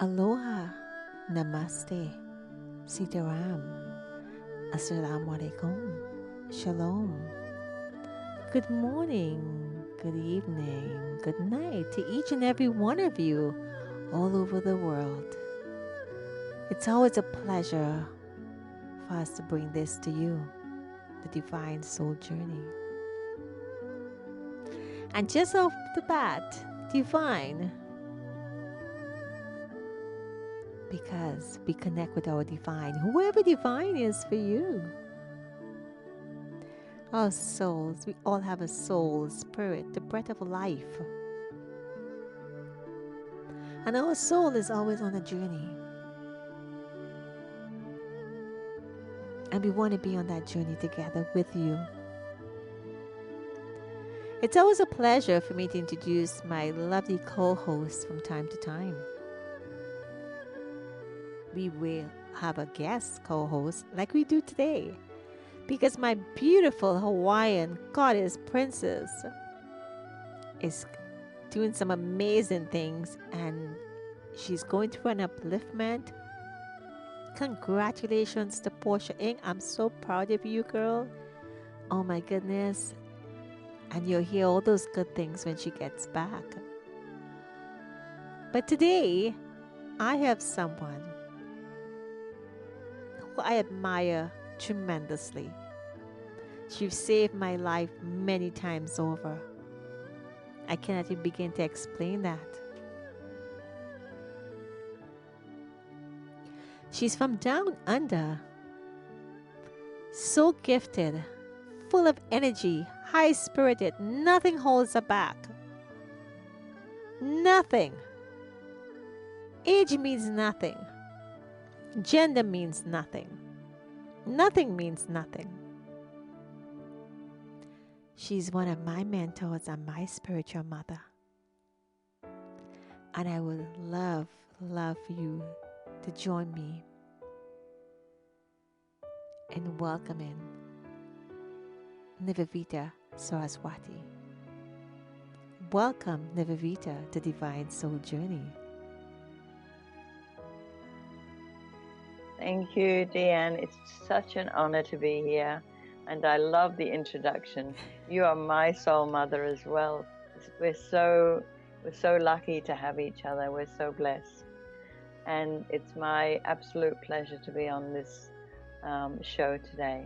Aloha, Namaste, Sitaram, Assalamu alaikum, Shalom. Good morning, good evening, good night to each and every one of you all over the world. It's always a pleasure for us to bring this to you, the Divine Soul Journey. And just off the bat, divine, because we connect with our divine, whoever divine is for you. Our souls, we all have a soul, spirit, the breath of life. And our soul is always on a journey. And we want to be on that journey together with you. It's always a pleasure for me to introduce my lovely co-hosts from time to time. We will have a guest co-host like we do today, because my beautiful Hawaiian goddess princess is doing some amazing things and she's going through an upliftment. Congratulations to Porsche Inc. I'm so proud of you, girl. Oh my goodness. And you'll hear all those good things when she gets back. But today, I have someone who I admire tremendously. She's saved my life many times over. I cannot even begin to explain that. She's from down under, so gifted, full of energy, high-spirited, nothing holds her back. Nothing. Age means nothing. Gender means nothing. Nothing means nothing. She's one of my mentors and my spiritual mother. And I would love for you to join me in welcoming Nivedita Saraswati. Welcome, Nivedita, to Divine Soul Journey. Thank you, Dianne. It's such an honor to be here, and I love the introduction. You are my soul mother as well. We're so lucky to have each other. We're so blessed, and it's my absolute pleasure to be on this show today.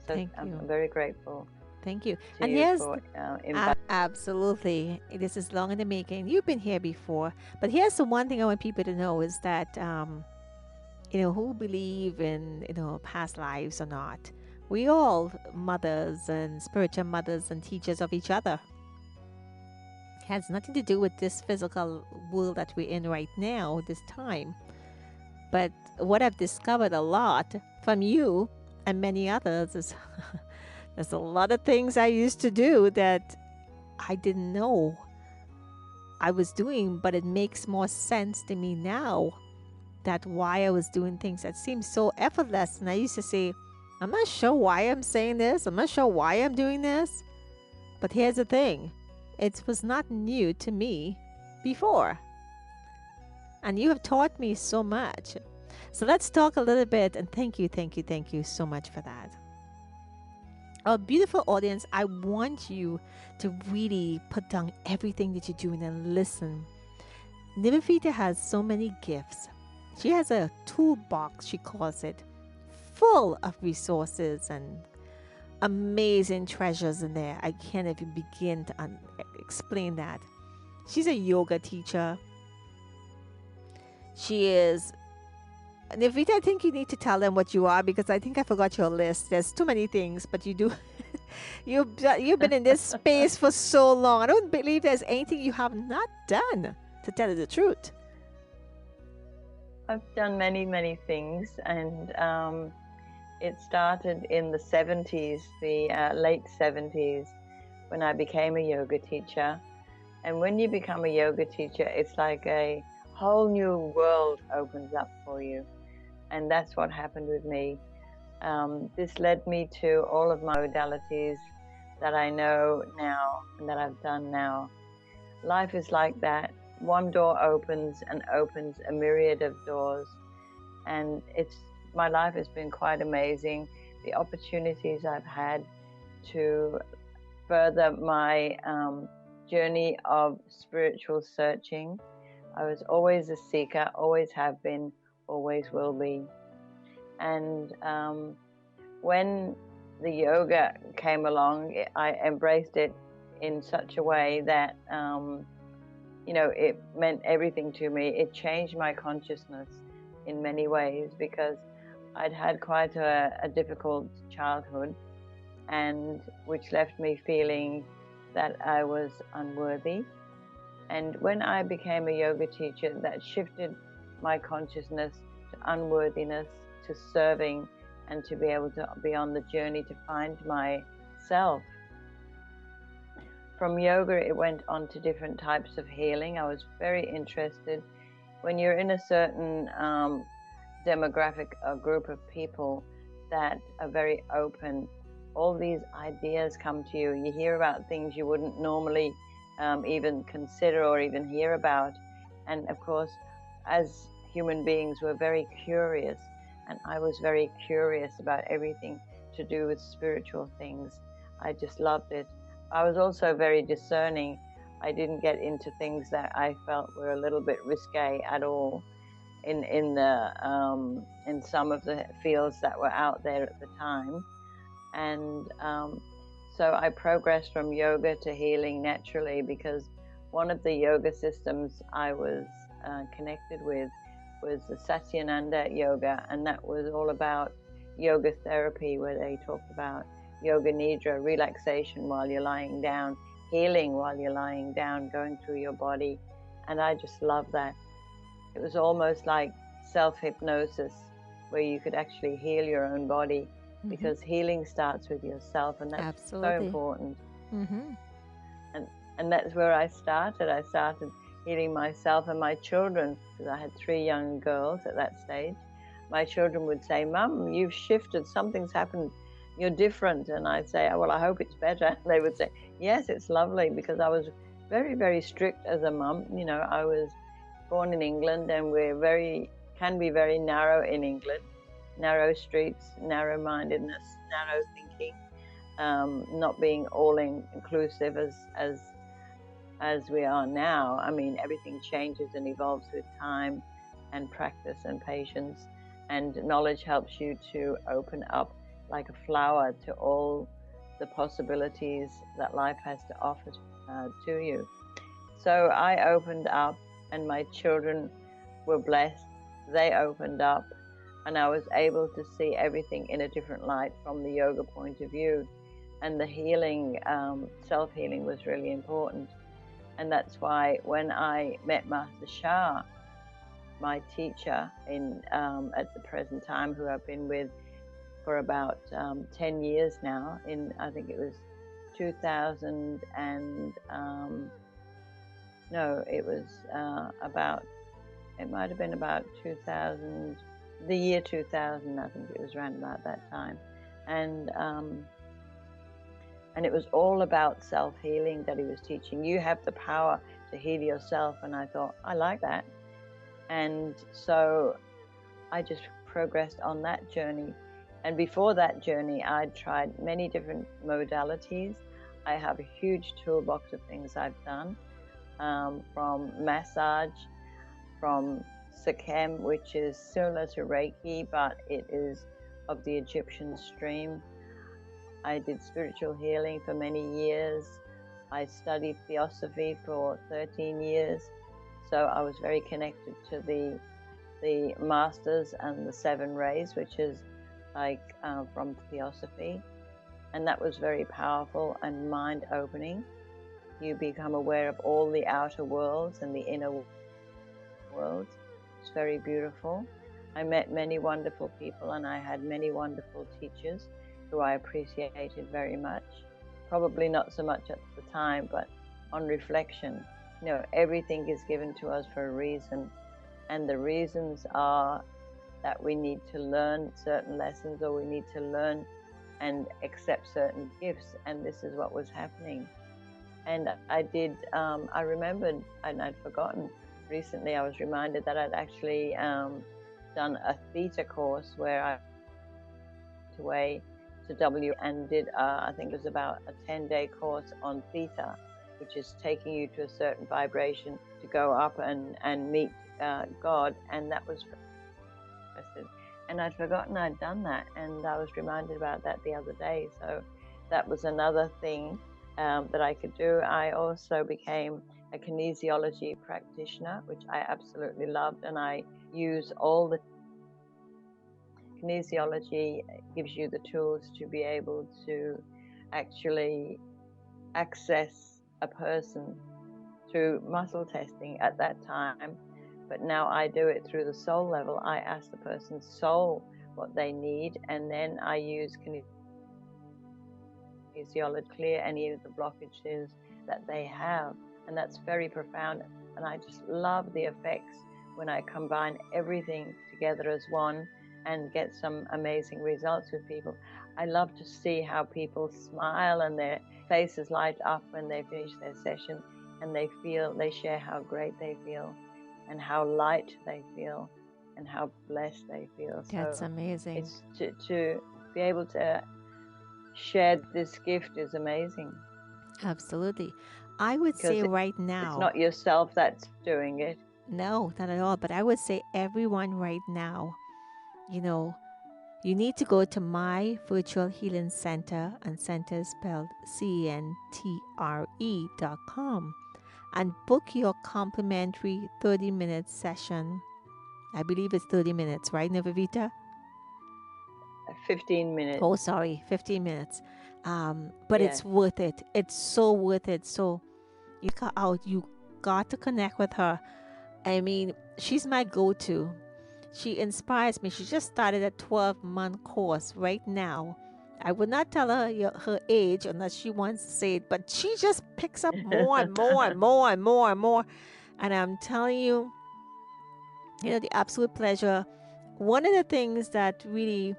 So Thank you. I'm very grateful. Thank you. To And you yes, for, absolutely. This is long in the making. You've been here before, but here's the one thing I want people to know is that who believe in past lives or not. We all mothers and spiritual mothers and teachers of each other. It has nothing to do with this physical world that we're in right now, this time. But what I've discovered a lot from you and many others is there's a lot of things I used to do that I didn't know I was doing, but it makes more sense to me now that why I was doing things that seemed so effortless. And I used to say, I'm not sure why I'm saying this. I'm not sure why I'm doing this. But here's the thing. It was not new to me before. And you have taught me so much. So let's talk a little bit. And thank you so much for that. Our beautiful audience, I want you to really put down everything that you're doing and listen. Nivedita has so many gifts. She has a toolbox, she calls it, full of resources and amazing treasures in there. I can't even begin to explain that. She's a yoga teacher. She is... Nivedita, I think you need to tell them what you are, because I think I forgot your list. There's too many things, but you do. You've been in this space for so long. I don't believe there's anything you have not done, to tell you the truth. I've done many things, and it started in the 70s, the late 70s, when I became a yoga teacher. And when you become a yoga teacher, it's like a whole new world opens up for you. And that's what happened with me. This led me to all of my modalities that I know now and that I've done now. Life is like that. one door opens and opens a myriad of doors. And my life has been quite amazing. The opportunities I've had to further my journey of spiritual searching. I was always a seeker, always have been, always will be. And when the yoga came along, I embraced it in such a way that, it meant everything to me. It changed my consciousness in many ways, because I'd had quite a difficult childhood, and which left me feeling that I was unworthy. And when I became a yoga teacher, that shifted my consciousness to unworthiness, to serving, and to be able to be on the journey to find myself. From yoga, it went on to different types of healing. I was very interested. When you're in a certain demographic group of people that are very open, all these ideas come to you. You hear about things you wouldn't normally even consider or even hear about. And of course, as human beings, we're very curious. And I was very curious about everything to do with spiritual things. I just loved it. I was also very discerning. I didn't get into things that I felt were a little bit risque at all in some of the fields that were out there at the time. And so I progressed from yoga to healing naturally, because one of the yoga systems I was connected with was the Satyananda yoga, and that was all about yoga therapy, where they talked about yoga nidra, relaxation while you're lying down, healing while you're lying down, going through your body. And I just love that. It was almost like self-hypnosis, where you could actually heal your own body, because healing starts with yourself, and that's Absolutely. so important. And that's where I started. I started healing myself and my children, because I had 3 young girls at that stage. My children would say, "Mum, you've shifted, something's happened, you're different." And I'd say, "Oh, well, I hope it's better." And they would say, "Yes, it's lovely," because I was very, very strict as a mum. I was born in England, and can be very narrow in England. Narrow streets, narrow-mindedness, narrow thinking, not being all inclusive as we are now. I mean, everything changes and evolves with time and practice and patience, and knowledge helps you to open up like a flower to all the possibilities that life has to offer to you. So I opened up, and my children were blessed. They opened up, and I was able to see everything in a different light from the yoga point of view. And the healing, self-healing, was really important. And that's why when I met Master Shah, my teacher at the present time, who I've been with for about 10 years now, I think it was 2000 and no, it was it might have been about 2000, the year 2000, I think it was around about that time. And it was all about self-healing that he was teaching. You have the power to heal yourself. And I thought, I like that. And so I just progressed on that journey. And before that journey, I'd tried many different modalities. I have a huge toolbox of things I've done, from massage, from Sikhem, which is similar to Reiki, but it is of the Egyptian stream. I did spiritual healing for many years. I studied theosophy for 13 years. So I was very connected to the masters and the 7 rays, which is like from theosophy. And that was very powerful and mind-opening. You become aware of all the outer worlds and the inner worlds. It's very beautiful. I met many wonderful people, and I had many wonderful teachers who I appreciated very much. Probably not so much at the time, but on reflection, everything is given to us for a reason. And the reasons are that we need to learn certain lessons, or we need to learn and accept certain gifts. And this is what was happening. And I did, I remembered, and I'd forgotten, recently I was reminded that I'd actually done a theta course where I went away to and did, I think it was about a 10-day course on theta, which is taking you to a certain vibration to go up and meet God. And that was, and I'd forgotten I'd done that, and I was reminded about that the other day. So that was another thing that I could do. I also became a kinesiology practitioner, which I absolutely loved, and I use all the kinesiology gives you the tools to be able to actually access a person through muscle testing at that time. But now I do it through the soul level. I ask the person's soul what they need, and then I use kinesiology to clear any of the blockages that they have. And that's very profound. And I just love the effects when I combine everything together as one and get some amazing results with people. I love to see how people smile and their faces light up when they finish their session, and they share how great they feel and how light they feel and how blessed they feel. That's so amazing. It's to be able to share this gift is amazing. Absolutely. I would say right now, it's not yourself that's doing it. No, not at all. But I would say everyone right now, you need to go to my virtual healing center, and center is spelled CNTRE.com, and book your complimentary 30-minute session. I believe it's 30 minutes, right, Nivedita? 15 minutes. Oh, sorry, 15 minutes. But it's worth it. It's so worth it. So you got to connect with her. I mean, she's my go-to. She inspires me. She just started a 12-month course right now. I would not tell her her age unless she wants to say it, but she just picks up more and more and more and more and more. And I'm telling you, the absolute pleasure. One of the things that really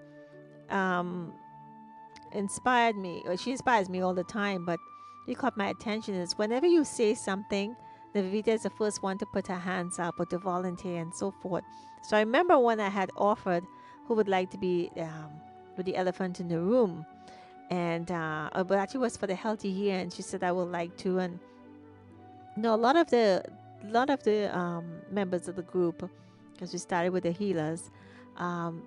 inspired me, or she inspires me all the time, but it caught my attention is whenever you say something, Nivedita is the first one to put her hands up or to volunteer and so forth. So I remember when I had offered who would like to be with the elephant in the room, and but actually was for the healthy here, and she said I would like to, and a lot of the members of the group, because we started with the healers,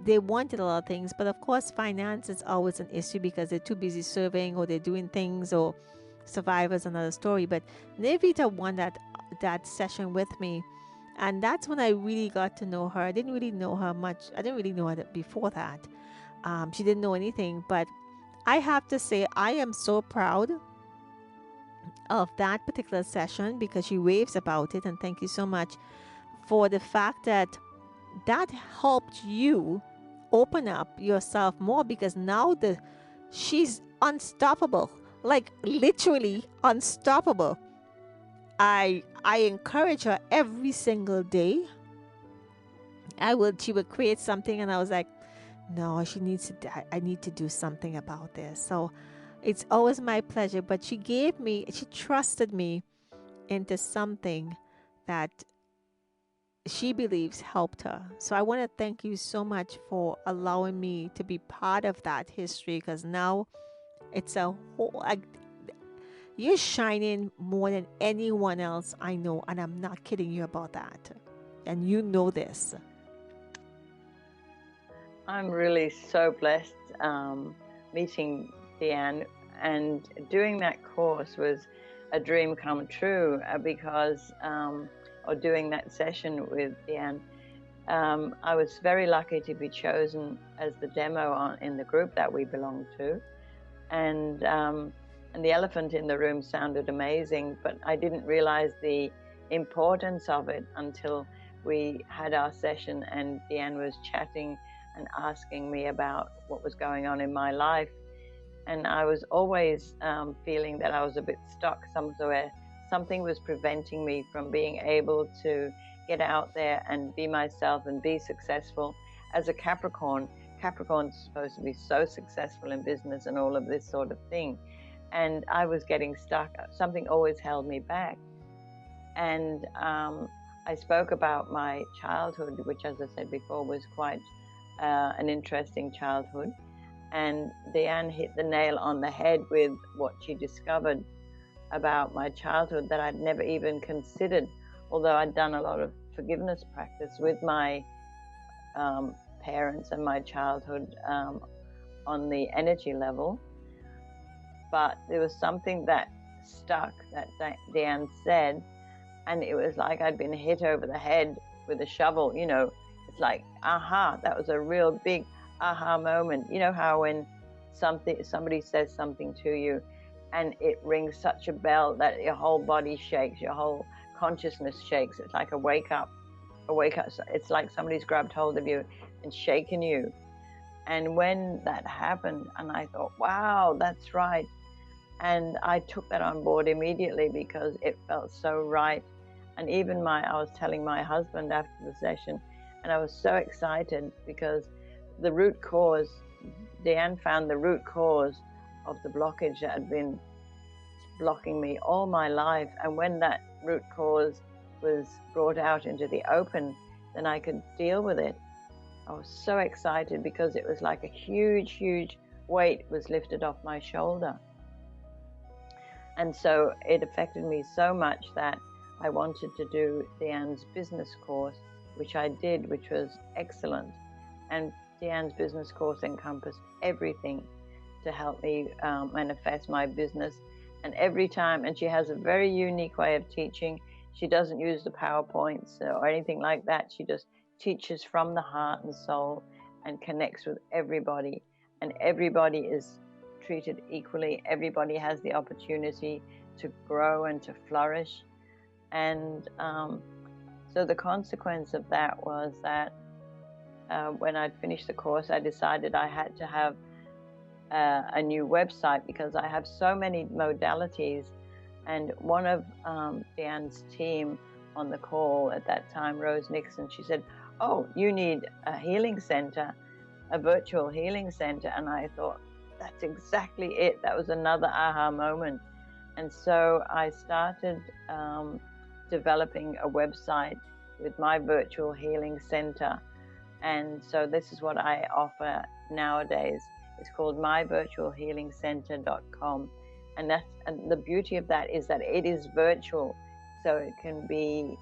they wanted a lot of things, but of course finance is always an issue because they're too busy serving or they're doing things, or survivors, another story. But Nivedita won that session with me, and that's when I really got to know her. I didn't really know her much. I didn't really know her before that. She didn't know anything, but I have to say I am so proud of that particular session because she raves about it, and thank you so much for the fact that helped you open up yourself more, because now she's unstoppable, like literally unstoppable. I encourage her every single day. She would create something and I was like, no, I need to do something about this. So it's always my pleasure. But she trusted me into something that she believes helped her. So I want to thank you so much for allowing me to be part of that history, because now it's a whole, you're shining more than anyone else I know, and I'm not kidding you about that. And you know this. I'm really so blessed meeting Dianne, and doing that course was a dream come true because, or doing that session with Dianne, I was very lucky to be chosen as the demo in the group that we belong to. And the elephant in the room sounded amazing, but I didn't realize the importance of it until we had our session and Dianne was chatting and asking me about what was going on in my life. And I was always feeling that I was a bit stuck somewhere. Something was preventing me from being able to get out there and be myself and be successful. As a Capricorn's supposed to be so successful in business and all of this sort of thing. and I was getting stuck. Something always held me back. And I spoke about my childhood, which, as I said before, was quite an interesting childhood. And Dianne hit the nail on the head with what she discovered about my childhood that I'd never even considered, although I'd done a lot of forgiveness practice with my parents and my childhood on the energy level. But there was something that stuck that Dianne said, and it was like I'd been hit over the head with a shovel. It's like, aha, that was a real big aha moment. You know how when somebody says something to you and it rings such a bell that your whole body shakes, your whole consciousness shakes. It's like a wake up. It's like somebody's grabbed hold of you and shaken you. And when that happened, and I thought, wow, that's right. And I took that on board immediately because it felt so right. And even I was telling my husband after the session, and I was so excited because the root cause, Dianne found the root cause of the blockage that had been blocking me all my life. And when that root cause was brought out into the open, then I could deal with it. I was so excited because it was like a huge, huge weight was lifted off my shoulder. And so it affected me so much that I wanted to do Dianne's business course, which I did, which was excellent. And Dianne's business course encompassed everything to help me manifest my business. And every time, and she has a very unique way of teaching. She doesn't use the PowerPoints or anything like that. She just teaches from the heart and soul and connects with everybody. And everybody is treated equally. Everybody has the opportunity to grow and to flourish. And so the consequence of that was that when I'd finished the course, I decided I had to have a new website because I have so many modalities. And one of Dianne's team on the call at that time, Rose Nixon, she said, oh, you need a healing center, a virtual healing center. And I thought, that's exactly it. That was another aha moment. And so I started developing a website with my virtual healing center. And so this is what I offer nowadays. It's called myvirtualhealingcenter.com. And the beauty of that is that it is virtual. So it can be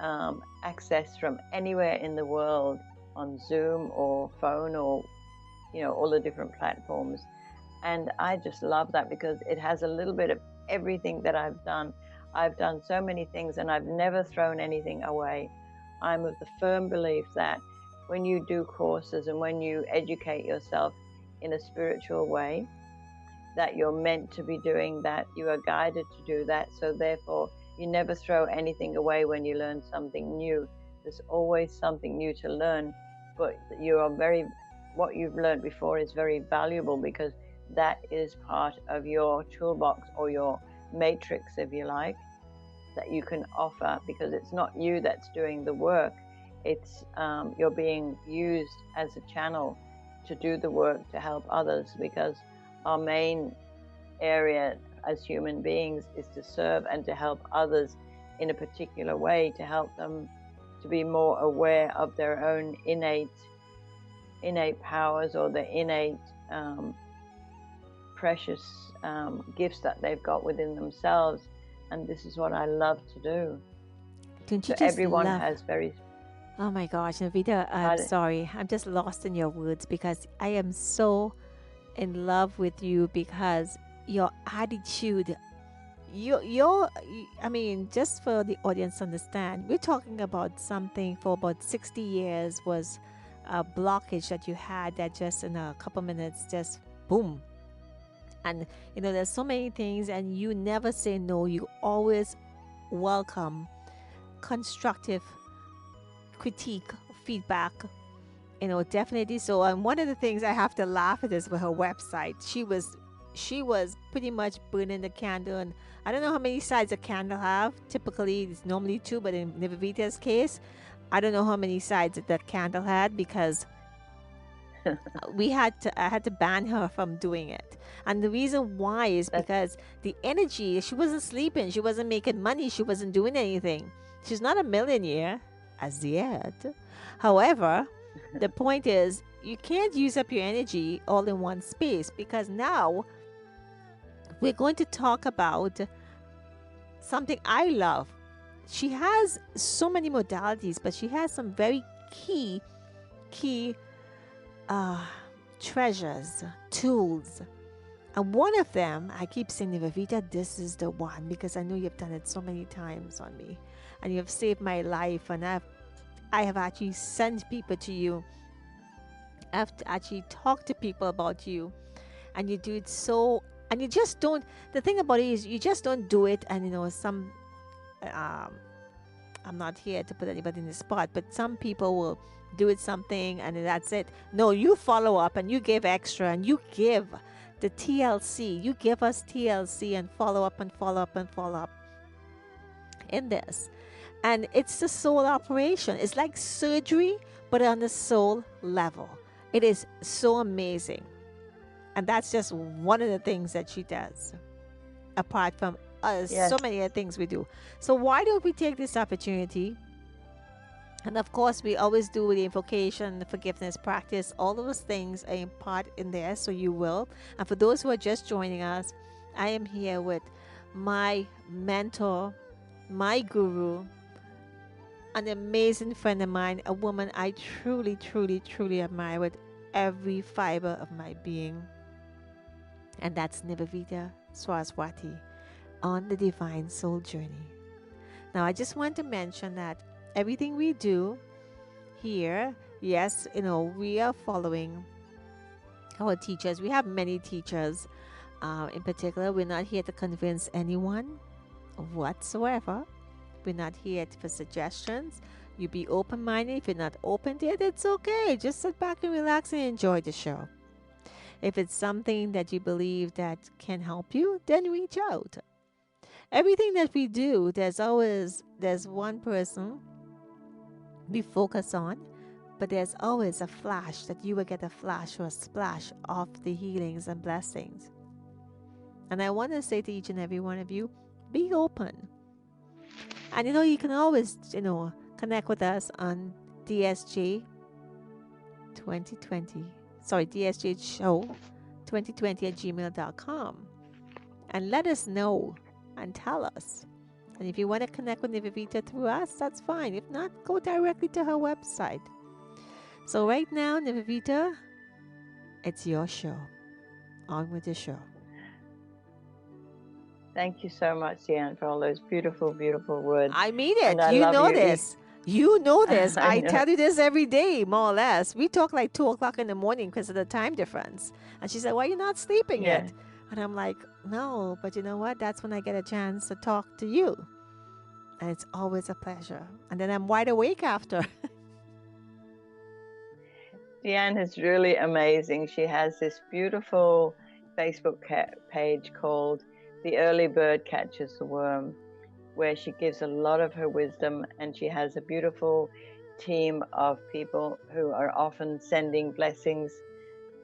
accessed from anywhere in the world on Zoom or phone or all the different platforms. And I just love that because it has a little bit of everything that I've done. I've done so many things and I've never thrown anything away. I'm of the firm belief that when you do courses and when you educate yourself in a spiritual way, that you're meant to be doing that, you are guided to do that. So therefore, you never throw anything away when you learn something new. There's always something new to learn, but what you've learned before is very valuable because that is part of your toolbox or your matrix, if you like, that you can offer because it's not you that's doing the work. It's you're being used as a channel to do the work to help others because our main area as human beings is to serve and to help others in a particular way, to help them to be more aware of their own innate powers or the innate precious gifts that they've got within themselves. And this is what I love to do. Don't you So just everyone love? has very... Oh my gosh, Nivedita, I'm sorry. I'm just lost in your words because I am so in love with you because your attitude, I mean, just for the audience to understand, we're talking about something for about 60 years was a blockage that you had that just in a couple minutes, just boom. And, there's so many things and you never say no. You always welcome constructive critique, feedback, definitely. So one of the things I have to laugh at is with her website. She was pretty much burning the candle, and I don't know how many sides a candle have. Typically, it's normally 2, but in Nivedita's case, I don't know how many sides that candle had because I had to ban her from doing it. And the reason why is That's because the energy, she wasn't sleeping, she wasn't making money, she wasn't doing anything. She's not a millionaire as yet. However, the point is you can't use up your energy all in one space, because now we're going to talk about something I love. She has so many modalities, but she has some very key uh, treasures, tools. And one of them, I keep saying, Nivedita, this is the one, because I know you've done it so many times on me, and you have saved my life. And I have actually sent people to you. I've actually talked to people about you, and you do it so. And you just don't. The thing about it is, you just don't do it. And some. Um, I'm not here to put anybody in the spot, but some people will do it something and that's it. No, you follow up and you give extra and you give the TLC. You give us TLC and follow up and follow up and follow up in this. And it's the soul operation. It's like surgery, but on the soul level. It is so amazing. And that's just one of the things that she does, apart from us, so yes, many other things we do. So why don't we take this opportunity? And of course, we always do the invocation, the forgiveness practice. All those things are in part in there, so you will. And for those who are just joining us, I am here with my mentor, my guru, an amazing friend of mine, a woman I truly, truly, truly admire with every fiber of my being. And that's Nivedita Saraswati on the Divine Soul Journey. Now, I just want to mention that everything we do here, yes, we are following our teachers. We have many teachers. In particular, we're not here to convince anyone whatsoever. We're not here for suggestions. You be open minded. If you're not open to it, it's okay. Just sit back and relax and enjoy the show. If it's something that you believe that can help you, then reach out. Everything that we do, there's one person we focus on, but there's always a flash that you will get a flash or a splash of the healings and blessings. And I want to say to each and every one of you, be open. And you can always, connect with us on DSJ 2020. Sorry, DSJ Show 2020 at gmail.com. And let us know and tell us. And if you want to connect with Nivedita through us, that's fine. If not, go directly to her website. So right now, Nivedita, it's your show. On with the show. thank you so much, Dianne, for all those beautiful, beautiful words. I mean And it. I You love know you. this. You know this. I I know. tell you this every day, more or less. We talk like 2 o'clock in the morning because of the time difference. And she said, "Why are you not sleeping Yeah. yet?" And I'm like, "No, but you know what? That's when I get a chance to talk to you. And it's always a pleasure. And then I'm wide awake after." Dianne is really amazing. She has this beautiful Facebook page called The Early Bird Catches the Worm, where she gives a lot of her wisdom, and she has a beautiful team of people who are often sending blessings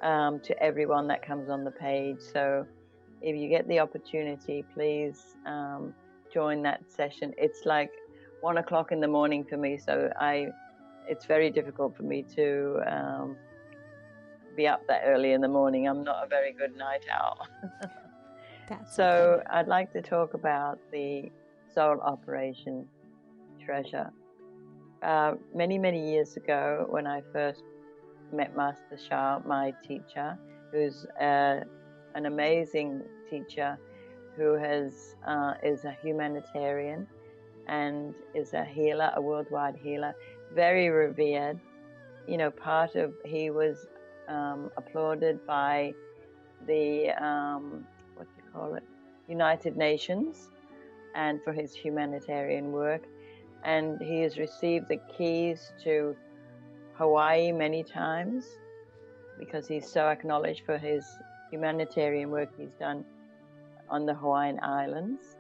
to everyone that comes on the page. So if you get the opportunity, please join that session. It's like 1 o'clock in the morning for me, so it's very difficult for me to be up that early in the morning. I'm not a very good night owl. That's So okay. I'd like to talk about the soul operation treasure. Many, many years ago, when I first met Master Shah, my teacher, who's an amazing teacher who is a humanitarian and is a healer, a worldwide healer, very revered. He was applauded by the United Nations, and for his humanitarian work. And he has received the keys to Hawaii many times because he's so acknowledged for his humanitarian work he's done on the Hawaiian Islands.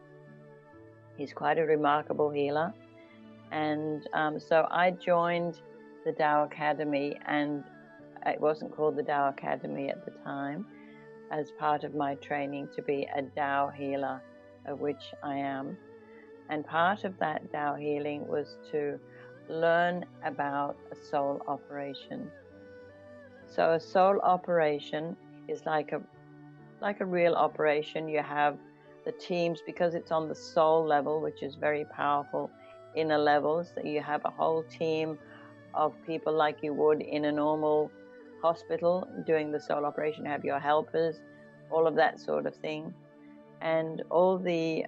He's quite a remarkable healer. And so I joined the Tao Academy, and it wasn't called the Tao Academy at the time, as part of my training to be a Tao healer, of which I am. And part of that Tao healing was to learn about a soul operation. So a soul operation is like a real operation. You have the teams, because it's on the soul level, which is very powerful, inner levels, that you have a whole team of people like you would in a normal hospital doing the soul operation. You have your helpers, all of that sort of thing. And all the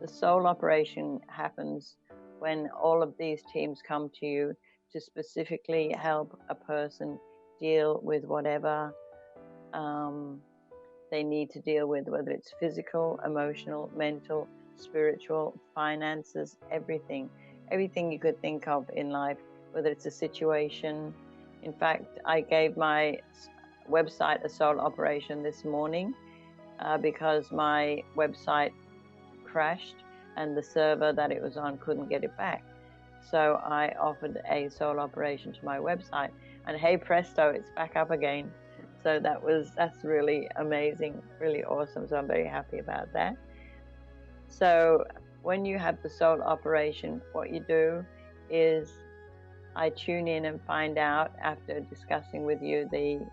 soul operation happens when all of these teams come to you to specifically help a person deal with whatever they need to deal with, whether it's physical, emotional, mental, spiritual, finances, everything you could think of in life, whether it's a situation. In fact, I gave my website a soul operation this morning because my website crashed and the server that it was on couldn't get it back. So I offered a soul operation to my website, and hey presto, it's back up again. So that's really amazing, really awesome. So I'm very happy about that. So when you have the soul operation, what you do is I tune in and find out, after discussing with you the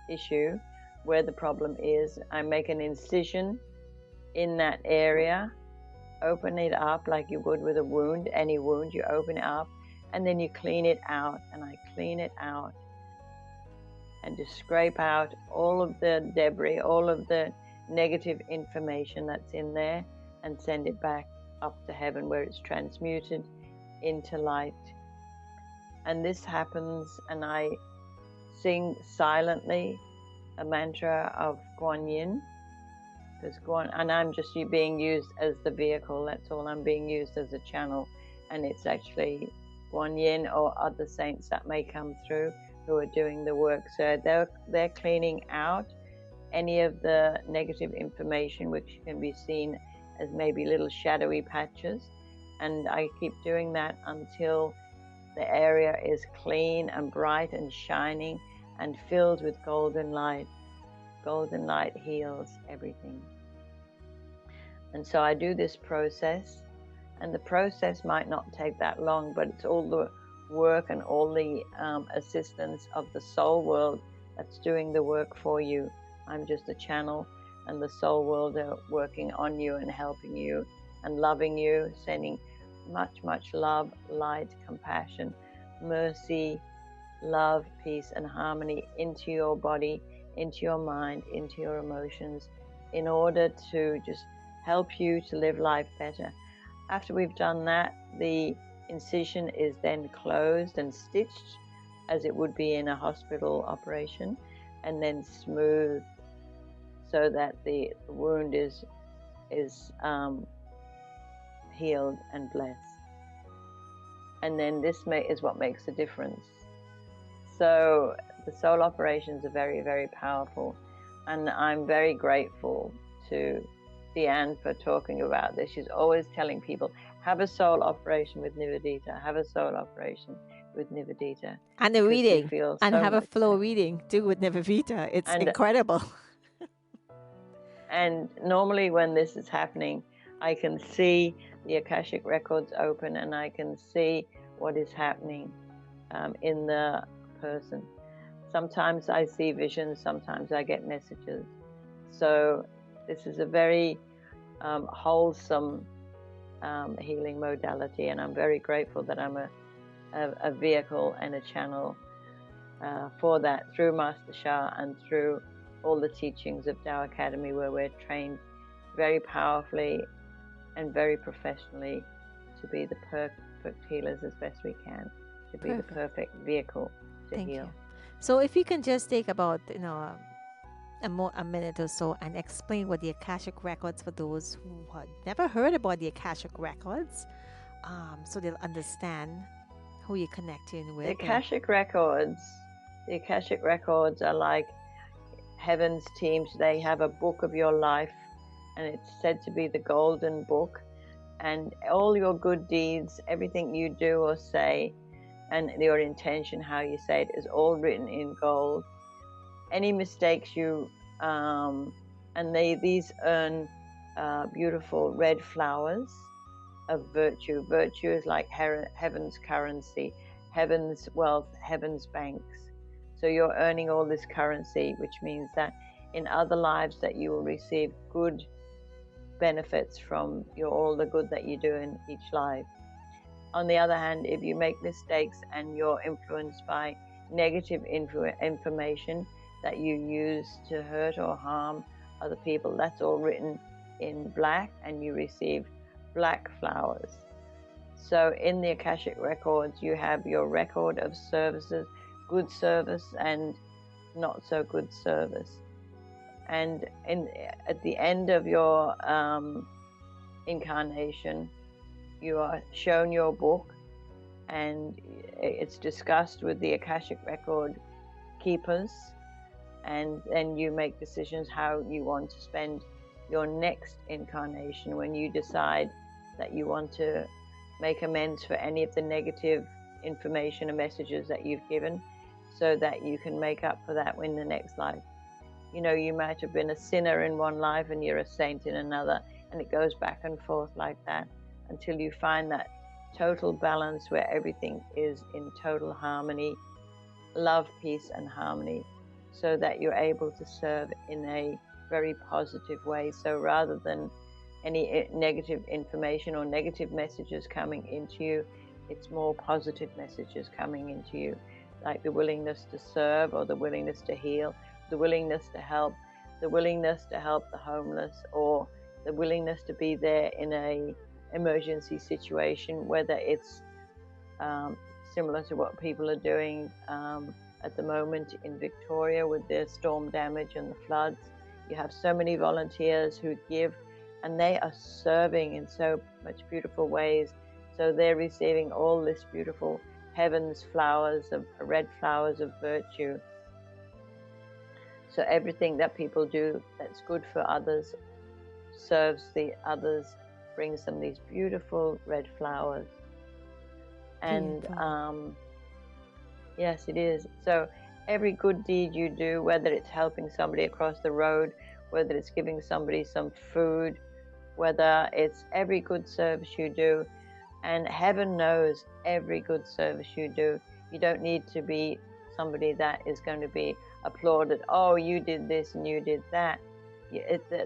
issue, where the problem is. I make an incision in that area, open it up like you would with a wound, any wound. You open it up and then you clean it out, and I clean it out and just scrape out all of the debris, all of the negative information that's in there, and send it back up to heaven, where it's transmuted into light. And this happens, and I sing silently a mantra of Guan Yin, because and I'm just being used as the vehicle. That's all. I'm being used as a channel, and it's actually Guan Yin or other saints that may come through who are doing the work. So they're cleaning out any of the negative information, which can be seen as maybe little shadowy patches. And I keep doing that until the area is clean and bright and shining and filled with golden light. Golden light heals everything. And so I do this process, and the process might not take that long, but it's all the work and all the assistance of the soul world that's doing the work for you. I'm just a channel, and the soul world are working on you and helping you and loving you, sending much, much love, light, compassion, mercy, love, peace, and harmony into your body, into your mind, into your emotions, in order to just help you to live life better. After we've done that, the incision is then closed and stitched as it would be in a hospital operation, and then smooth so that the wound is healed and blessed. And then this is what makes a difference. So the soul operations are very, very powerful, and I'm very grateful to Dianne for talking about this. She's always telling people, have a soul operation with Nivedita, have a soul operation with Nivedita. And a reading, and so have a flow reading too with Nivedita. It's incredible. And normally when this is happening, I can see the Akashic records open, and I can see what is happening in the person. Sometimes I see visions, sometimes I get messages. So this is a very wholesome healing modality, and I'm very grateful that I'm a vehicle and a channel for that, through Master Sha and through all the teachings of Tao Academy, where we're trained very powerfully and very professionally to be the perfect healers as best we can, to be the perfect vehicle to heal. You. So if you can just take about a minute or so and explain what the Akashic records, for those who had never heard about the Akashic records, so they'll understand who you're connecting with. The Akashic records are like heaven's teams. They have a book of your life, and it's said to be the golden book, and all your good deeds, everything you do or say, and your intention, how you say it, is all written in gold. Any mistakes you and these earn beautiful red flowers of virtue. Virtue is like heaven's currency, heaven's wealth, heaven's banks. So you're earning all this currency, which means that in other lives that you will receive good benefits from all the good that you do in each life. On the other hand, if you make mistakes and you're influenced by negative information that you use to hurt or harm other people, that's all written in black, and you receive black flowers. So in the Akashic records, you have your record of services, good service and not so good service. And at the end of your incarnation, you are shown your book, and it's discussed with the Akashic record keepers, and then you make decisions how you want to spend your next incarnation when you decide that you want to make amends for any of the negative information and messages that you've given, so that you can make up for that in the next life. You know, you might have been a sinner in one life and you're a saint in another, and it goes back and forth like that until you find that total balance where everything is in total harmony, love, peace, and harmony, so that you're able to serve in a very positive way. So rather than any negative information or negative messages coming into you, it's more positive messages coming into you, like the willingness to serve, or the willingness to heal, the willingness to help, the willingness to help the homeless, or the willingness to be there in a emergency situation, whether it's similar to what people are doing at the moment in Victoria with the storm damage and the floods. You have so many volunteers who give, and they are serving in so much beautiful ways. So they're receiving all this beautiful heaven's flowers, of red flowers of virtue. So everything that people do that's good for others, serves the others, brings them these beautiful red flowers. And yes, it is. So every good deed you do, whether it's helping somebody across the road, whether it's giving somebody some food, whether it's every good service you do, and heaven knows every good service you do. You don't need to be somebody that is going to be applauded. Oh, you did this and you did that.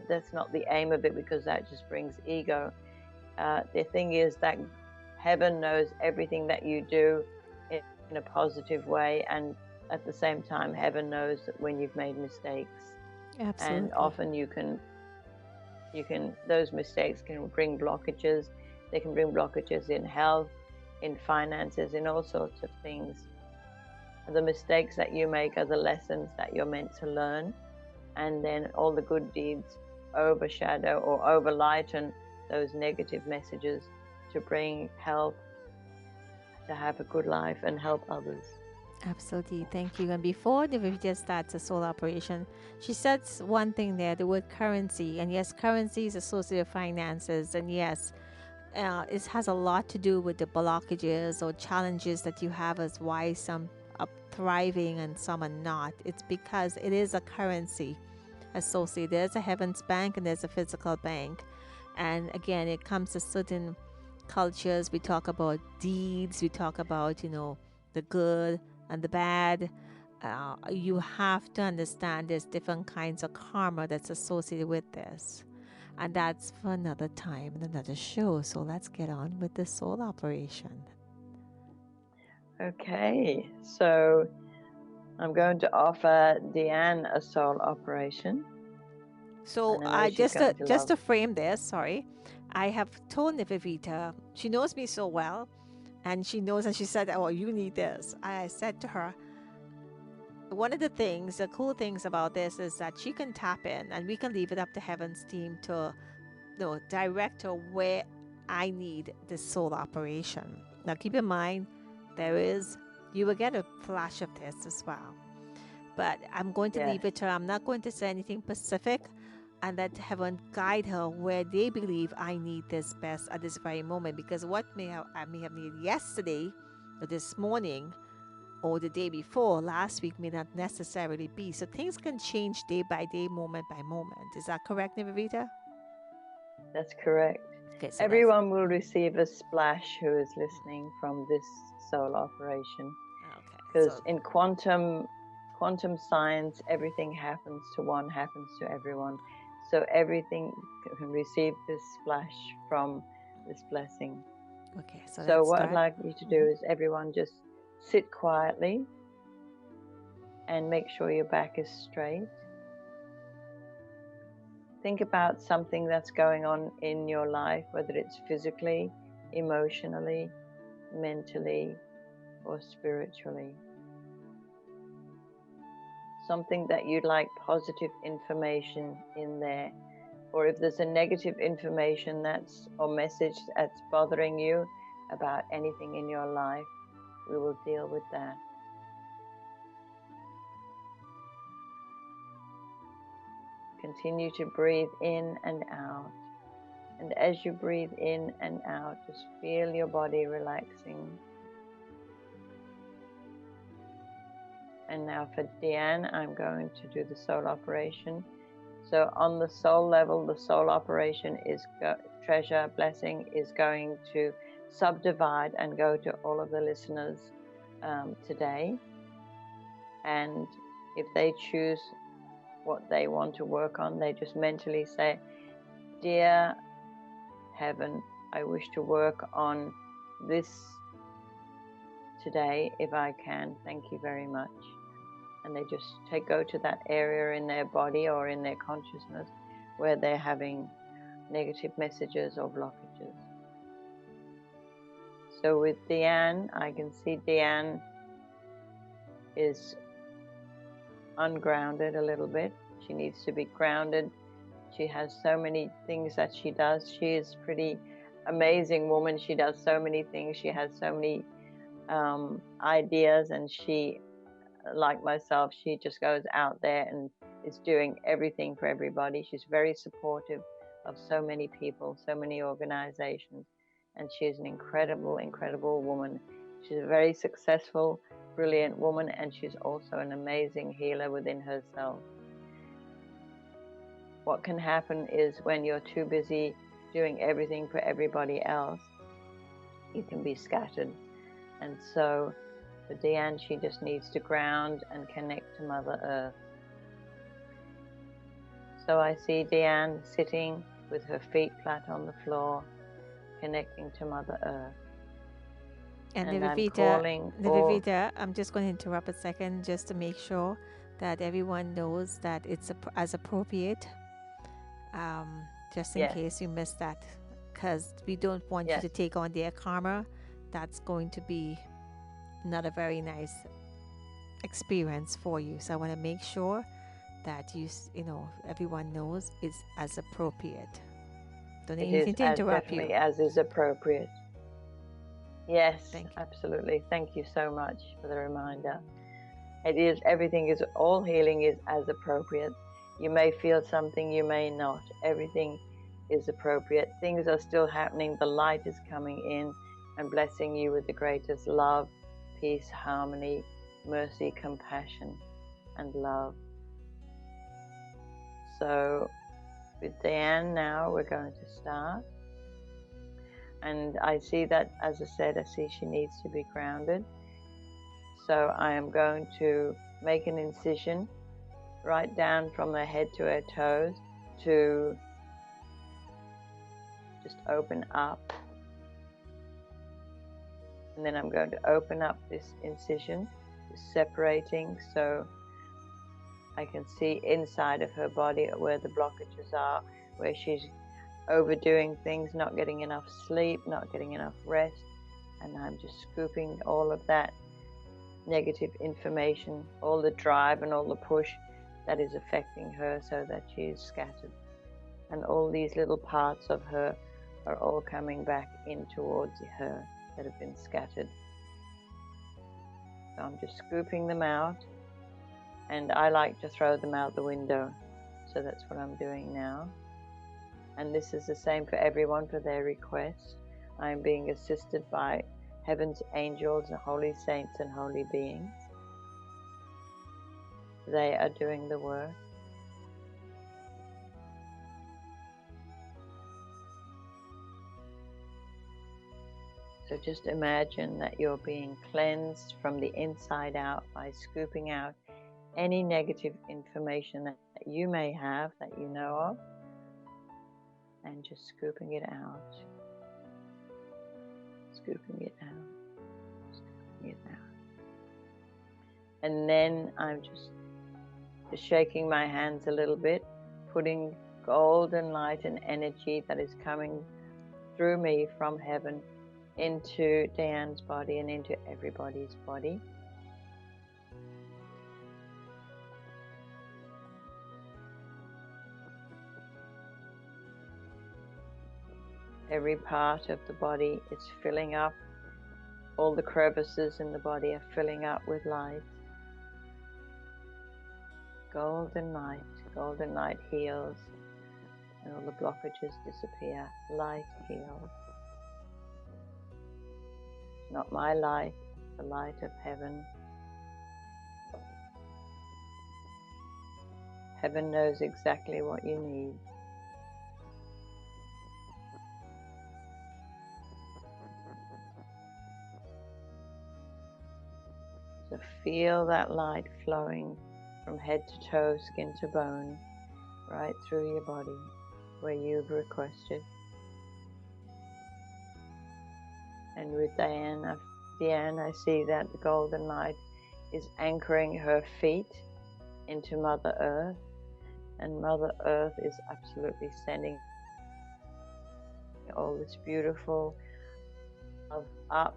That's not the aim of it, because that just brings ego. The thing is that heaven knows everything that you do in a positive way, and at the same time, heaven knows that when you've made mistakes. Absolutely. And often you can those mistakes can bring blockages. They can bring blockages in health, in finances, in all sorts of things. The mistakes that you make are the lessons that you're meant to learn, and then all the good deeds overshadow or overlighten those negative messages to bring help, to have a good life and help others. Absolutely. Thank you. And before Nivedita starts a soul operation, she says one thing there, the word currency. And yes, currency is associated with finances. And yes, it has a lot to do with the blockages or challenges that you have, as why some are thriving and some are not. It's because it is a currency associated. There's a heavens bank and there's a physical bank. And again, it comes to certain cultures. We talk about deeds, we talk about, the good and the bad. You have to understand there's different kinds of karma that's associated with this. And that's for another time and another show. So let's get on with the soul operation. Okay, so I'm going to offer Dianne a soul operation. So I just to frame this, sorry, I have told Nivedita, she knows me so well, and she knows, and she said, "Oh, you need this." I said to her, one of the cool things about this is that she can tap in, and we can leave it up to Heaven's team to, direct her where I need this soul operation. Now, keep in mind, you will get a flash of this as well. But I'm going to leave it to her. I'm not going to say anything specific, and let heaven guide her where they believe I need this best at this very moment. Because what I may have needed yesterday this morning or the day before, last week may not necessarily be. So things can change day by day, moment by moment. Is that correct, Nivedita? That's correct. Okay, so that's Everyone will receive a splash who is listening from this soul operation, okay. because So in quantum science, everything happens to one, happens to everyone. So everything can receive this splash from this blessing. okay, so So let's what I'd start. like you to do is everyone just sit quietly and make sure your back is straight. Think about something that's going on in your life, whether it's physically, emotionally, mentally, or spiritually. Something that you'd like positive information in there. Or if there's a negative information or message that's bothering you about anything in your life, we will deal with that. Continue to breathe in and out. And as you breathe in and out, just feel your body relaxing. And now for Dianne, I'm going to do the soul operation. So on the soul level, the soul operation is treasure blessing is going to subdivide and go to all of the listeners today. And if they choose what they want to work on, they just mentally say, "Dear Heaven, I wish to work on this today if I can. Thank you very much." And they just go to that area in their body or in their consciousness where they're having negative messages or blockages. So with Dianne, I can see Dianne is ungrounded a little bit. She needs to be grounded. She has so many things that she does. She is a pretty amazing woman. She does so many things. She has so many ideas, and she, like myself, she just goes out there and is doing everything for everybody. She's very supportive of so many people, so many organizations, and she's an incredible, incredible woman. She's a very successful, brilliant woman, and she's also an amazing healer within herself. What can happen is when you're too busy doing everything for everybody else, you can be scattered. And so for Dianne, she just needs to ground and connect to Mother Earth. So I see Dianne sitting with her feet flat on the floor, connecting to Mother Earth. And Nivevita, I'm just going to interrupt a second just to make sure that everyone knows that it's as appropriate, just in case you missed that, because we don't want you to take on their karma. That's going to be not a very nice experience for you. So I want to make sure that everyone knows it's as appropriate. Don't need to interrupt you. As is appropriate. Yes, absolutely. Thank you so much for the reminder. It is, all healing is as appropriate. You may feel something, you may not. Everything is appropriate. Things are still happening. The light is coming in and blessing you with the greatest love, peace, harmony, mercy, compassion, and love. So with Dianne now, we're going to start. And I see that, as I said, she needs to be grounded. So I am going to make an incision right down from her head to her toes to just open up. And then I'm going to open up this incision, separating, so I can see inside of her body where the blockages are, where she's overdoing things, not getting enough sleep, not getting enough rest. And I'm just scooping all of that negative information, all the drive and all the push that is affecting her, so that she is scattered. And all these little parts of her are all coming back in towards her that have been scattered. So I'm just scooping them out, and I like to throw them out the window. So that's what I'm doing now. And this is the same for everyone for their request. I'm being assisted by heaven's angels and holy saints and holy beings. They are doing the work. So just imagine that you're being cleansed from the inside out by scooping out any negative information that you may have, that you know of, and just scooping it out, scooping it out, scooping it out. And then I'm just shaking my hands a little bit, putting golden light and energy that is coming through me from heaven into Dianne's body and into everybody's body. Every part of the body is filling up. All the crevices in the body are filling up with light. Golden light heals, and all the blockages disappear. Light heals. It's not my light, it's the light of heaven. Heaven knows exactly what you need. So feel that light flowing from head to toe, skin to bone, right through your body where you've requested. And with Dianne, I see that the golden light is anchoring her feet into Mother Earth, and Mother Earth is absolutely sending all this beautiful love up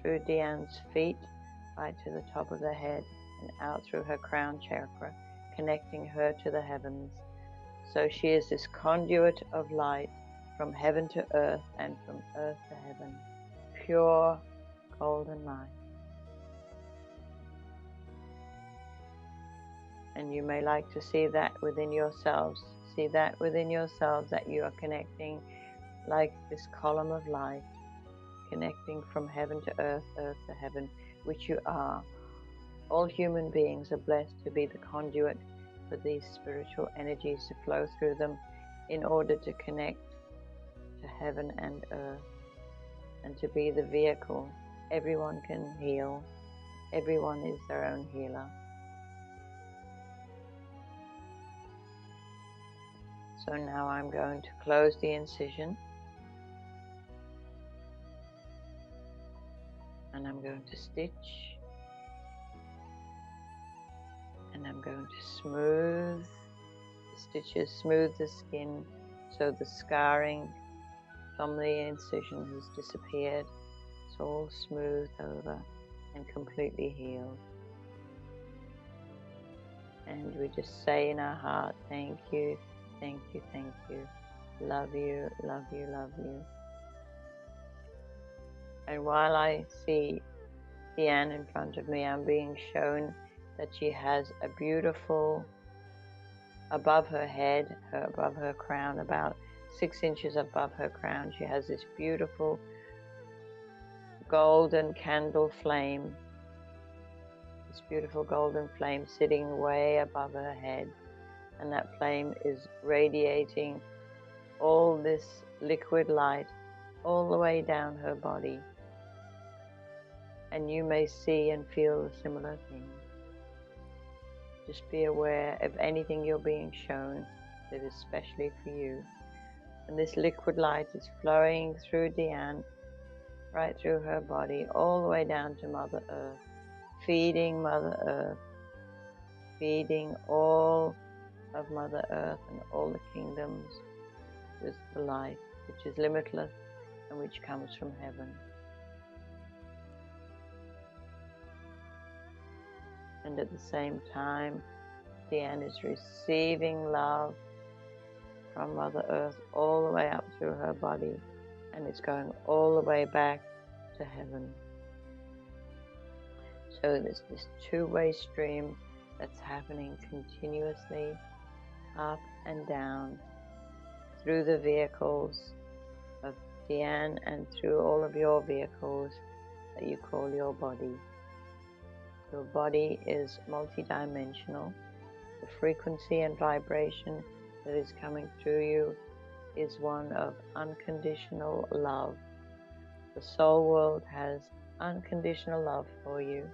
through Dianne's feet, right to the top of the head and out through her crown chakra, connecting her to the heavens. So she is this conduit of light from heaven to earth and from earth to heaven. Pure golden light. And you may like to see that within yourselves. See that within yourselves, that you are connecting like this column of light, connecting from heaven to earth, earth to heaven, which you are. All human beings are blessed to be the conduit for these spiritual energies to flow through them in order to connect to heaven and earth, and to be the vehicle. Everyone can heal. Everyone is their own healer. So now I'm going to close the incision, and I'm going to stitch, and I'm going to smooth the stitches, smooth the skin, so the scarring from the incision has disappeared. It's all smoothed over and completely healed. And we just say in our heart, thank you, thank you, thank you. Love you, love you, love you. And while I see Dianne in front of me, I'm being shown that she has a beautiful, above her head, above her crown, about 6 inches above her crown, she has this beautiful golden candle flame, this beautiful golden flame sitting way above her head, and that flame is radiating all this liquid light all the way down her body, and you may see and feel a similar thing. Just be aware of anything you're being shown that is specially for you. And this liquid light is flowing through Dianne, right through her body, all the way down to Mother Earth, feeding Mother Earth, feeding all of Mother Earth and all the kingdoms with the light, which is limitless and which comes from heaven. And at the same time, Dianne is receiving love from Mother Earth all the way up through her body, and it's going all the way back to heaven. So there's this two-way stream that's happening continuously, up and down, through the vehicles of Dianne and through all of your vehicles, that you call your body. Your body is multidimensional. The frequency and vibration that is coming through you is one of unconditional love. The soul world has unconditional love for you.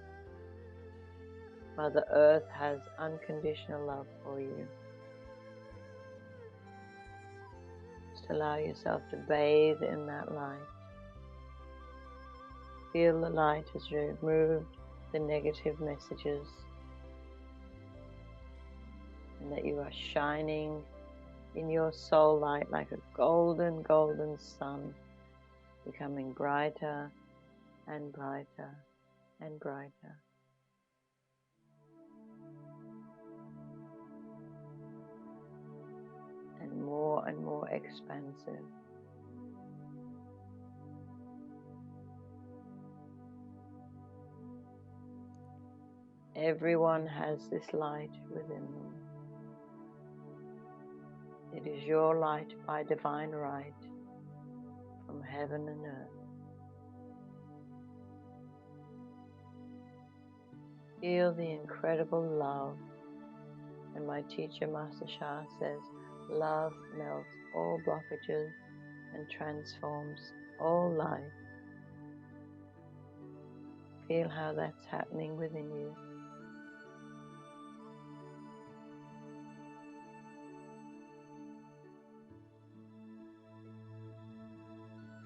Mother Earth has unconditional love for you. Just allow yourself to bathe in that light. Feel the light has removed the negative messages, and that you are shining in your soul light like a golden, golden sun, becoming brighter and brighter and brighter. And more expansive. Everyone has this light within them. It is your light by divine right from heaven and earth. Feel the incredible love. And my teacher, Master Shah, says, love melts all blockages and transforms all life. Feel how that's happening within you.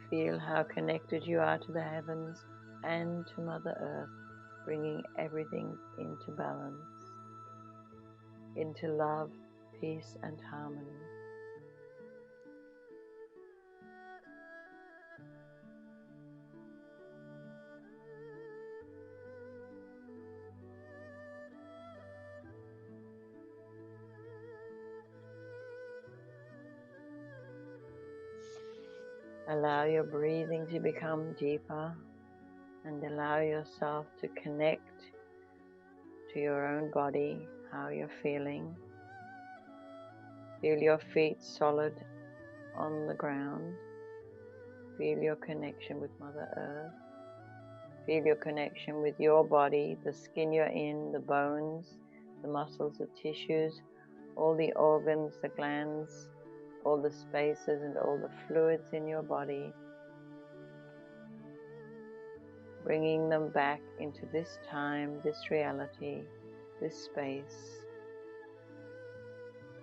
Feel how connected you are to the heavens and to Mother Earth, bringing everything into balance, into love, peace, and harmony. Allow your breathing to become deeper and allow yourself to connect to your own body, how you're feeling. Feel your feet solid on the ground. Feel your connection with Mother Earth. Feel your connection with your body, the skin you're in, the bones, the muscles, the tissues, all the organs, the glands, all the spaces and all the fluids in your body. Bringing them back into this time, this reality, this space.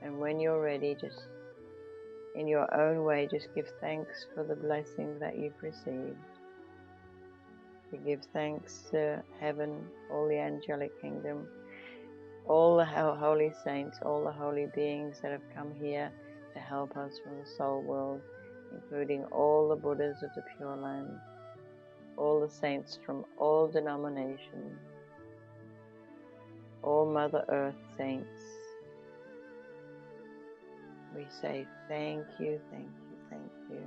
And when you're ready, just in your own way, just give thanks for the blessing that you've received. You give thanks to heaven, all the angelic kingdom, all the holy saints, all the holy beings that have come here to help us from the soul world, including all the Buddhas of the Pure Land, all the saints from all denominations, all Mother Earth saints. We say thank you, thank you, thank you.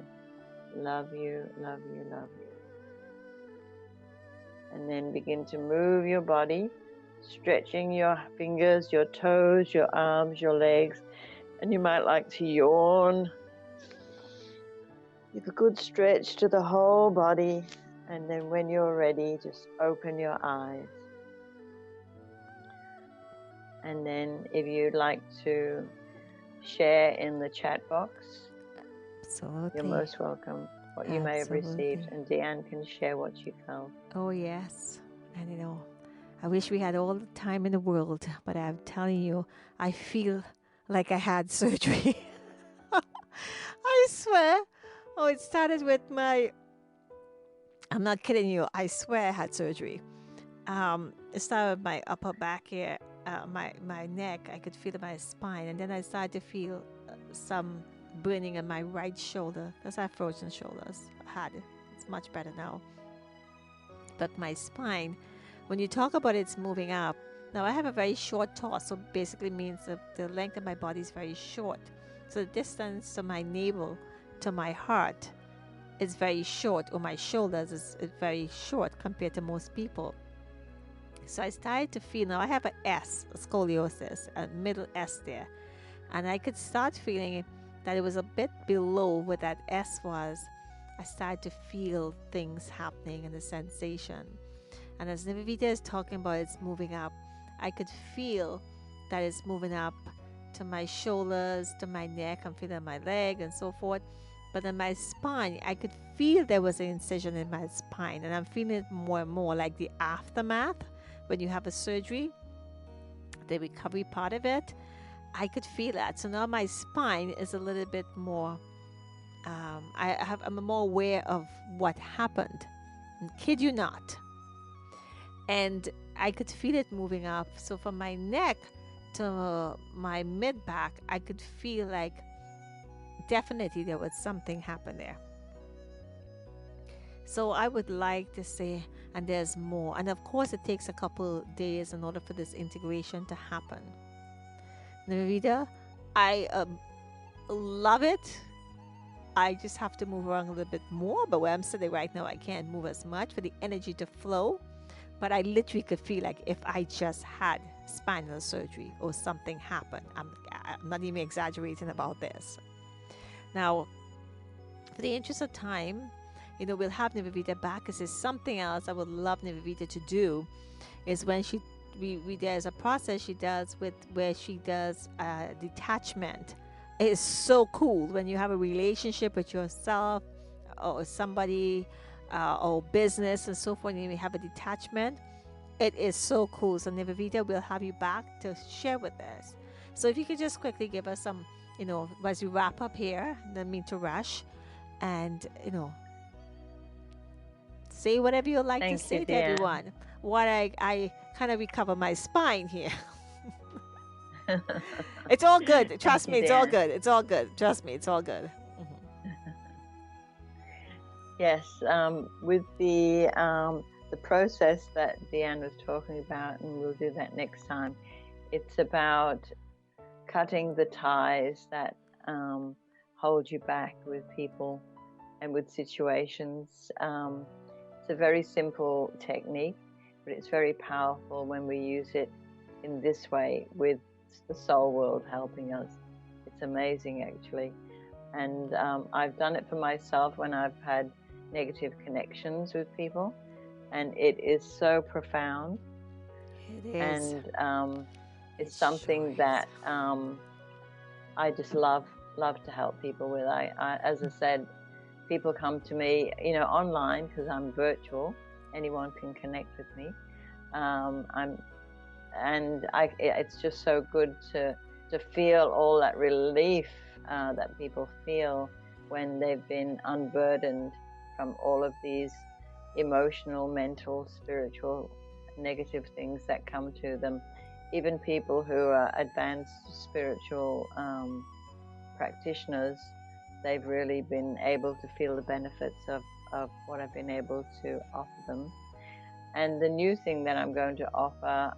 Love you, love you, love you. And then begin to move your body, stretching your fingers, your toes, your arms, your legs. And you might like to yawn. Give a good stretch to the whole body. And then when you're ready, just open your eyes. And then if you'd like to share in the chat box, Absolutely. you're most welcome. What you may have received, and Dianne can share what she felt. Oh, yes. And I wish we had all the time in the world, but I'm telling you, I feel like I had surgery. I swear. Oh, it started with I'm not kidding you. I swear I had surgery. It started with my upper back here, my neck. I could feel it in my spine. And then I started to feel some burning in my right shoulder because I have frozen shoulders. I had it. It's much better now. But my spine, when you talk about it's moving up, now I have a very short torso, basically means the length of my body is very short. So the distance to my navel to my heart is very short, or my shoulders is very short compared to most people. So I started to feel, now I have a scoliosis, a middle S there. And I could start feeling that it was a bit below where that S was. I started to feel things happening and the sensation. And as Nivita is talking about it's moving up, I could feel that it's moving up to my shoulders, to my neck. I'm feeling my leg and so forth. But in my spine, I could feel there was an incision in my spine. And I'm feeling it more and more like the aftermath when you have a surgery, the recovery part of it. I could feel that. So now my spine is a little bit more, I'm more aware of what happened. And kid you not. And I could feel it moving up. So from my neck to my mid back, I could feel like definitely there was something happen there. So I would like to say, and there's more. And of course, it takes a couple days in order for this integration to happen. Narita, I love it. I just have to move around a little bit more, but where I'm sitting right now, I can't move as much for the energy to flow. But I literally could feel like if I just had spinal surgery or something happened. I'm not even exaggerating about this. Now, for the interest of time, we'll have Nivedita back because there's something else I would love Nivedita to do is when there's a process she does with where she does detachment. It is so cool when you have a relationship with yourself or somebody or business and so forth, and you have a detachment. It is so cool. So Nivedita will have you back to share with us. So if you could just quickly give us some, as we wrap up here, don't mean to rush, and say whatever you'd like to Thank you, say to Dianne. everyone. What I kind of recover my spine here. It's all good. Trust me, it's all Dianne. good. It's all good. Trust me, it's all good. Yes, with the process that Dianne was talking about, and we'll do that next time. It's about cutting the ties that hold you back with people and with situations. It's a very simple technique, but it's very powerful when we use it in this way with the soul world helping us. It's amazing, actually. And I've done it for myself when I've had negative connections with people, and it is so profound. It is. And it's It something sure that I just love to help people with. As I said, people come to me, online because I'm virtual. Anyone can connect with me. It's just so good to feel all that relief that people feel when they've been unburdened from all of these emotional, mental, spiritual, negative things that come to them. Even people who are advanced spiritual practitioners, they've really been able to feel the benefits of what I've been able to offer them. And the new thing that I'm going to offer,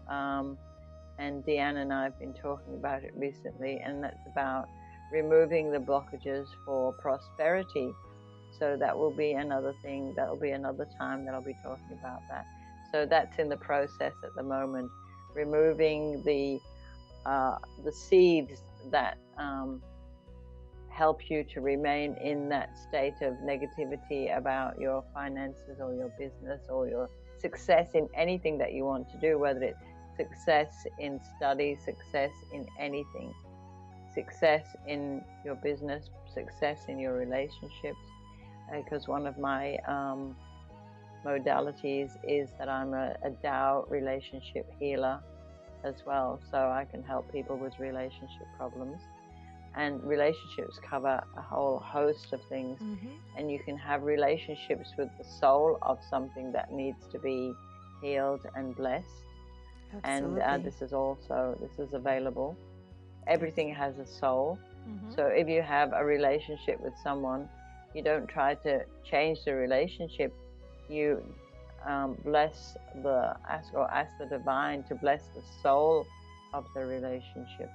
and Dianne and I have been talking about it recently, and that's about removing the blockages for prosperity. So that will be another thing, that will be another time that I'll be talking about that. So that's in the process at the moment, removing the seeds that help you to remain in that state of negativity about your finances or your business or your success in anything that you want to do, whether it's success in study, success in anything, success in your business, success in your relationships. Because one of my modalities is that I'm a Tao relationship healer as well. So I can help people with relationship problems. And relationships cover a whole host of things. And you can have relationships with the soul of something that needs to be healed and blessed. Absolutely. And this is available. Everything has a soul. So if you have a relationship with someone, you don't try to change the relationship. You ask the divine to bless the soul of the relationship.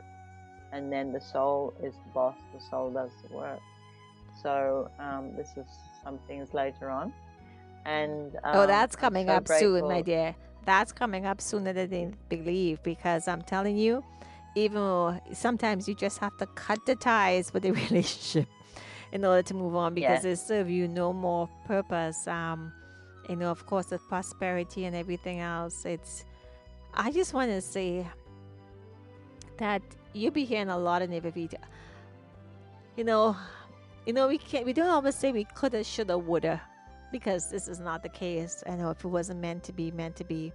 And then the soul is the boss, the soul does the work. So this is some things later on. And that's coming up soon, my grateful. dear. That's coming up sooner than they believe, because I'm telling you, even sometimes you just have to cut the ties with the relationship. in order to move on because Yes. they serve you no more purpose. Of course, the prosperity and everything else. I just want to say that you'll be hearing a lot of Nivedita. You know, we don't always say we coulda, shoulda, woulda, because this is not the case. I know if it wasn't meant to be, meant to be.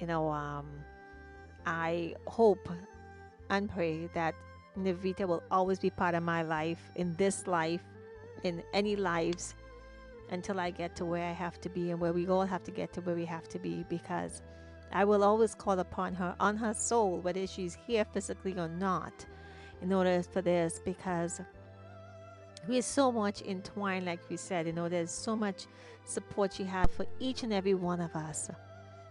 You know, I hope and pray that Nivita will always be part of my life, in this life, in any lives, until I get to where I have to be and where we all have to get to where we have to be, because I will always call upon her on her soul, whether she's here physically or not, in order for this, because we are so much entwined, like we said. There's so much support you have for each and every one of us,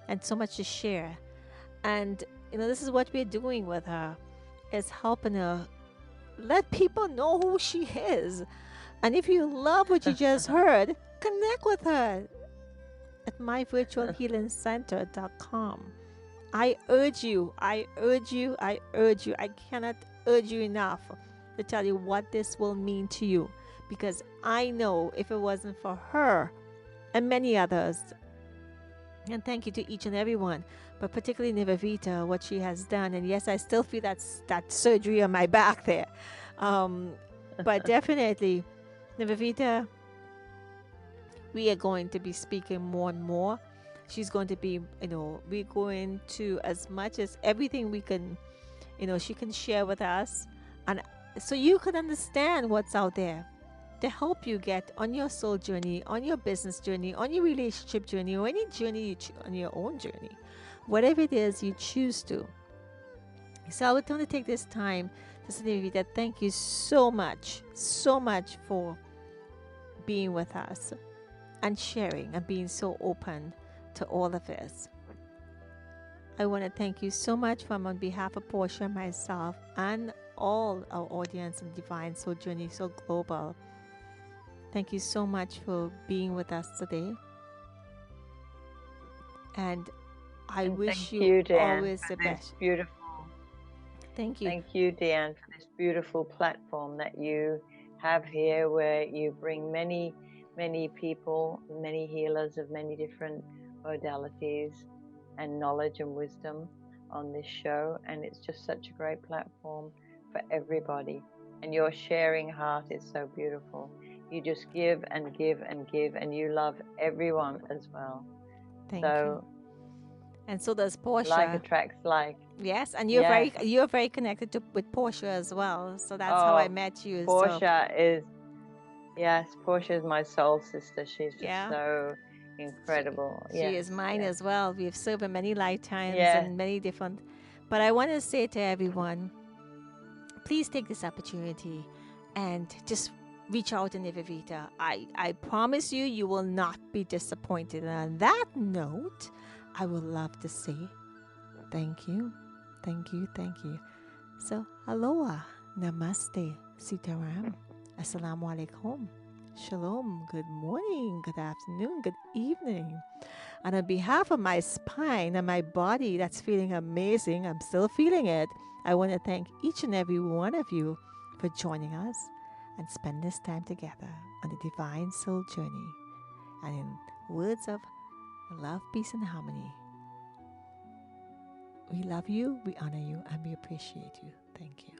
and so much to share. And this is what we're doing with her, is helping her let people know who she is. And if you love what you just heard, connect with her at myvirtualhealingcenter.com. I urge you, I urge you, I urge you. I cannot urge you enough to tell you what this will mean to you, because I know if it wasn't for her and many others, and thank you to each and every one, but particularly Nivedita, what she has done. And yes, I still feel that surgery on my back there. But definitely, Nivedita, we are going to be speaking more and more. She's going to be, we're going to, as much as everything we can, she can share with us. And so you can understand what's out there to help you get on your soul journey, on your business journey, on your relationship journey, or any journey on your own journey, whatever it is you choose to. So I would want to take this time to say to you that thank you so much for being with us and sharing and being so open to all of this. I want to thank you so much on behalf of Porsche, myself, and all our audience in Divine Soul Journey So Global. Thank you so much for being with us today. And I wish you Dianne, always the best. Beautiful. Thank you. Thank you, Dianne, for this beautiful platform that you have here, where you bring many, many people, many healers of many different modalities and knowledge and wisdom on this show. And it's just such a great platform for everybody. And your sharing heart is so beautiful. You just give and give and give, and you love everyone as well. Thank you. And so does Porsche. Like attracts like. Yes, and you're very connected with Porsche as well. So that's how I met you. Porsche is my soul sister. She's just so incredible. She is mine as well. We have served in many lifetimes and many different. But I want to say to everyone, please take this opportunity and just reach out to Nivedita. I promise you, you will not be disappointed. And on that note, I would love to say thank you, thank you, thank you. So, aloha, namaste, sitaram, assalamu alaikum, shalom, good morning, good afternoon, good evening. And on behalf of my spine and my body that's feeling amazing, I'm still feeling it, I want to thank each and every one of you for joining us and spend this time together on the Divine Soul Journey. And in words of love, peace, and harmony, we love you, we honor you, and we appreciate you. Thank you.